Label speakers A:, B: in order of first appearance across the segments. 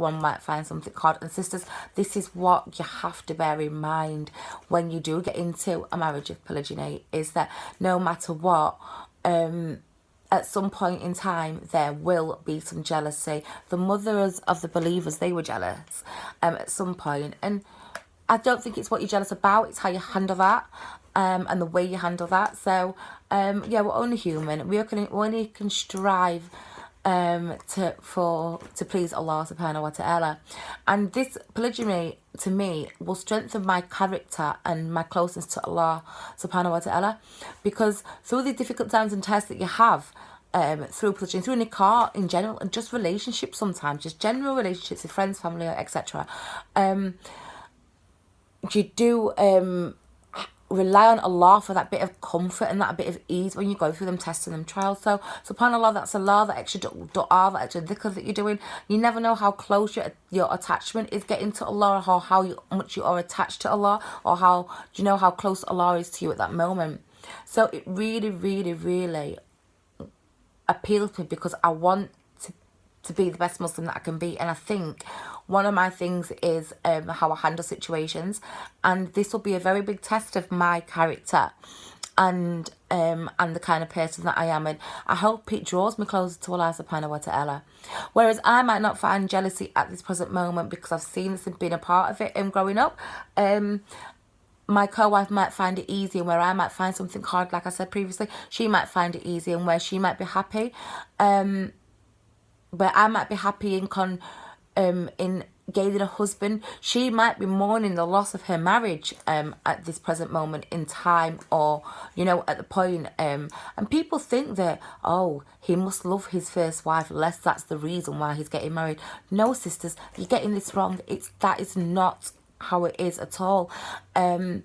A: one might find something hard. And sisters, this is what you have to bear in mind when you do get into a marriage of polygyny, is that no matter what, at some point in time, there will be some jealousy. The mothers of the believers, they were jealous at some point. And I don't think it's what you're jealous about, it's how you handle that, and the way you handle that. So, yeah, we're only human. We only can strive to please Allah subhanahu wa ta'ala. And this polygyny, to me, will strengthen my character and my closeness to Allah subhanahu wa ta'ala, because through the difficult times and tests that you have, through polygyny, through nikah in general, and just relationships sometimes, just general relationships with friends, family, etc., you do rely on Allah for that bit of comfort and that bit of ease when you go through them tests and them trials. So subhanAllah, that's Allah, that extra dua, that extra dhikr that you're doing. You never know how close your attachment is getting to Allah, or how much you are attached to Allah, or how do you know how close Allah is to you at that moment. So it really, really, really appeals to me, because I want to be the best Muslim that I can be. And I think one of my things is how I handle situations, and this will be a very big test of my character and the kind of person that I am, and I hope it draws me closer to Allah subhanahu wa ta'ala. Whereas I might not find jealousy at this present moment, because I've seen this and been a part of it growing up. My co-wife might find it easy, and where I might find something hard, like I said previously, she might find it easy, and where she might be happy, where I might be happy in gaining a husband, she might be mourning the loss of her marriage at this present moment in time, or you know, at the point, and people think that, oh, he must love his first wife less, that's the reason why he's getting married. No, sisters, you're getting this wrong. That is not how it is at all. It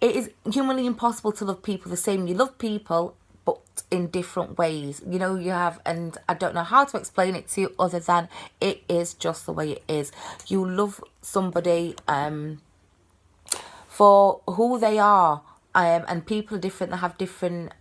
A: is humanly impossible to love people the same. You love people, but in different ways, you know, you have, and I don't know how to explain it to you other than it is just the way it is. You love somebody for who they are, and people are different. They have different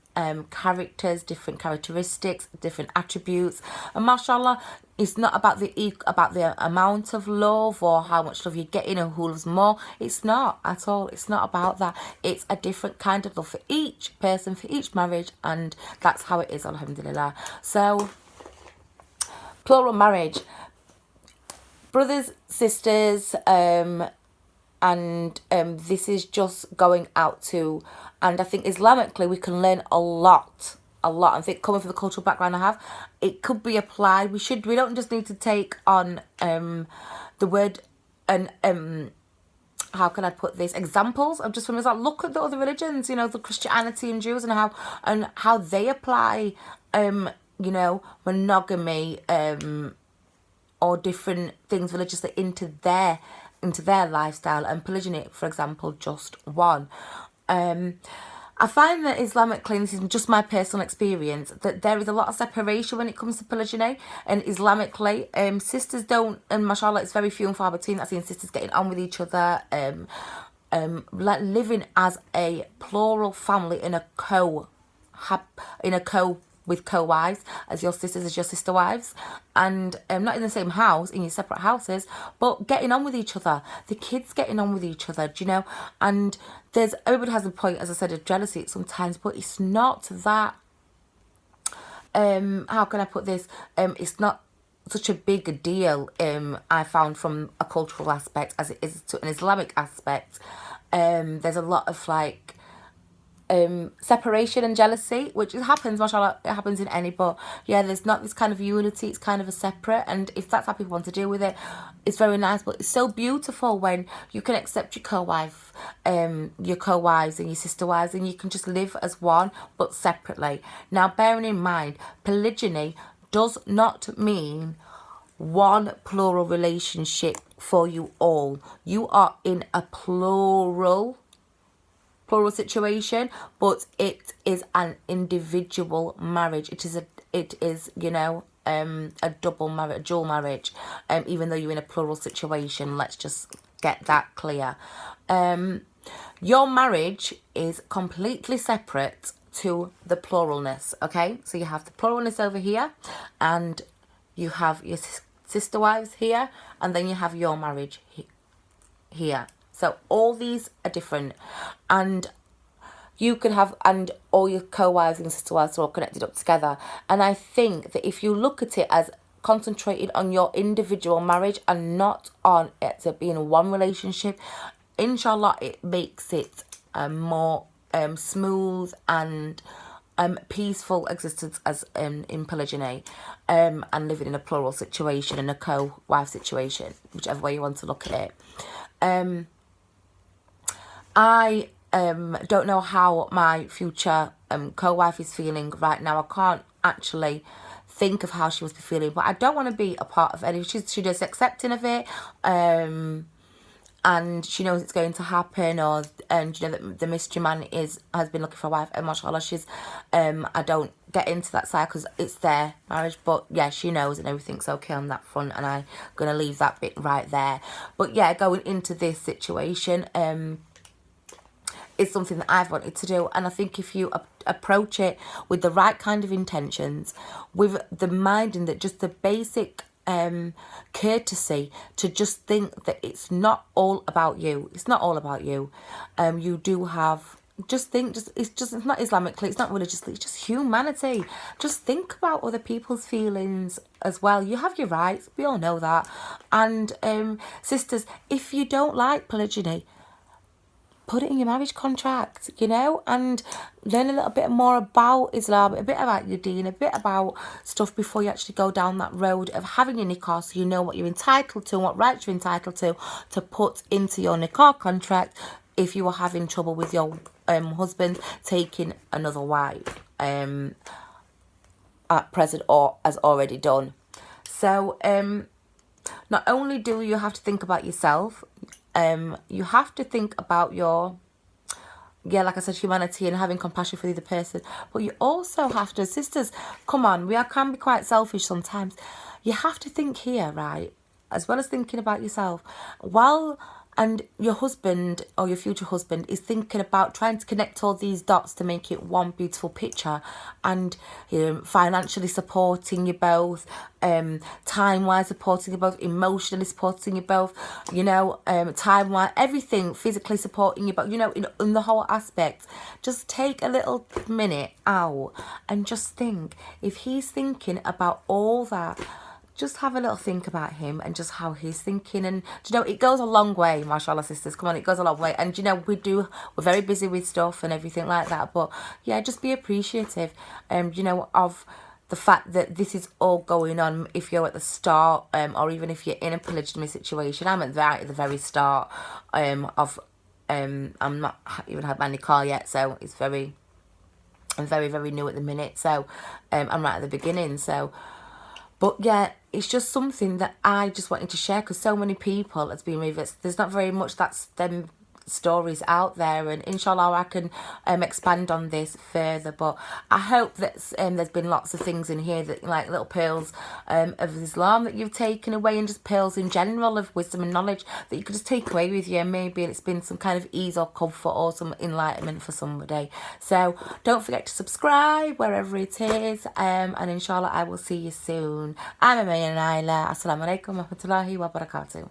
A: characters, different characteristics, different attributes, and mashallah, it's not about the amount of love or how much love you're getting or who loves more. It's not at all. It's not about that. It's a different kind of love for each person, for each marriage, and that's how it is, alhamdulillah. So, plural marriage, brothers, sisters, and this is just going out to, and I think Islamically we can learn a lot. I think coming from the cultural background I have, it could be applied. We don't just need to take on the word and how can I put this, examples of just from Islam. Look at the other religions, you know, the Christianity and Jews, and how they apply you know, monogamy or different things religiously into their lifestyle, and polygyny, for example, just one. I find that Islamically, this is just my personal experience, that there is a lot of separation when it comes to polygyny. And Islamically, sisters don't, and mashallah, it's very few and far between that I've seen sisters getting on with each other, like living as a plural family in a with co-wives, as your sisters, as your sister wives, and not in the same house, in your separate houses, but getting on with each other, the kids getting on with each other, do you know? And everybody has a point, as I said, of jealousy sometimes, but it's not that, how can I put this, it's not such a big deal, I found, from a cultural aspect as it is to an Islamic aspect. There's a lot of like, separation and jealousy, which happens, mashallah, it happens in any, but yeah, there's not this kind of unity. It's kind of a separate, and if that's how people want to deal with it, it's very nice. But it's so beautiful when you can accept your co-wife, your co-wives and your sister wives, and you can just live as one but separately. Now, bearing in mind, polygyny does not mean one plural relationship for you all. You are in a plural situation, but it is an individual marriage. It is you know, a dual marriage, even though you're in a plural situation. Let's just get that clear. Your marriage is completely separate to the pluralness, okay? So you have the pluralness over here, and you have your sister wives here, and then you have your marriage here. So all these are different, and you could have, and all your co-wives and sister wives are all connected up together. And I think that if you look at it as concentrated on your individual marriage and not on it being one relationship, inshallah, it makes it a more smooth and peaceful existence as in polygyny, and living in a plural situation, in a co-wife situation, whichever way you want to look at it. I don't know how my future co-wife is feeling right now. I can't actually think of how she must be feeling, but I don't want to be a part of any. She's just accepting of it, and she knows it's going to happen, and you know that the mystery man has been looking for a wife, and mashallah, she's I don't get into that side because it's their marriage, but yeah, she knows and everything's okay on that front, and I'm gonna leave that bit right there. But yeah, going into this situation is something that I've wanted to do, and I think if you approach it with the right kind of intentions, with the minding that just the basic courtesy to just think that it's not all about you. It's not all about you. You do have, it's not Islamically, it's not religiously, it's just humanity. Just think about other people's feelings as well. You have your rights, we all know that. And sisters, if you don't like polygyny, put it in your marriage contract, you know, and learn a little bit more about Islam, a bit about your deen, a bit about stuff before you actually go down that road of having your nikah, so you know what you're entitled to and what rights you're entitled to put into your nikah contract if you are having trouble with your husband taking another wife at present or has already done. So not only do you have to think about yourself, you have to think about your, like I said, humanity and having compassion for the other person. But you also have to, sisters, come on, can be quite selfish sometimes. You have to think here, right? As well as thinking about yourself. And your husband or your future husband is thinking about trying to connect all these dots to make it one beautiful picture, and financially supporting you both, time-wise supporting you both, emotionally supporting you both, time-wise, everything, physically supporting you both, in the whole aspect. Just take a little minute out and just think, if he's thinking about all that, just have a little think about him and just how he's thinking. And it goes a long way, mashallah, sisters, come on, it goes a long way. And we're very busy with stuff and everything like that, but yeah, just be appreciative of the fact that this is all going on. If you're at the start, or even if you're in a polygyny situation, I'm at the very start of I'm not even had my nikah yet, so I'm very, very new at the minute, so I'm right at the beginning. So but yeah, it's just something that I just wanted to share, because so many people has been reversed. There's not very much them stories out there, and inshallah I can expand on this further. But I hope that there's been lots of things in here that, like, little pearls of Islam that you've taken away, and just pearls in general of wisdom and knowledge that you could just take away with you, and maybe it's been some kind of ease or comfort or some enlightenment for somebody. So don't forget to subscribe wherever it is, and inshallah I will see you soon. I'm Amaya Naila. Assalamu alaikum wa rahmatullahi wa barakatuh.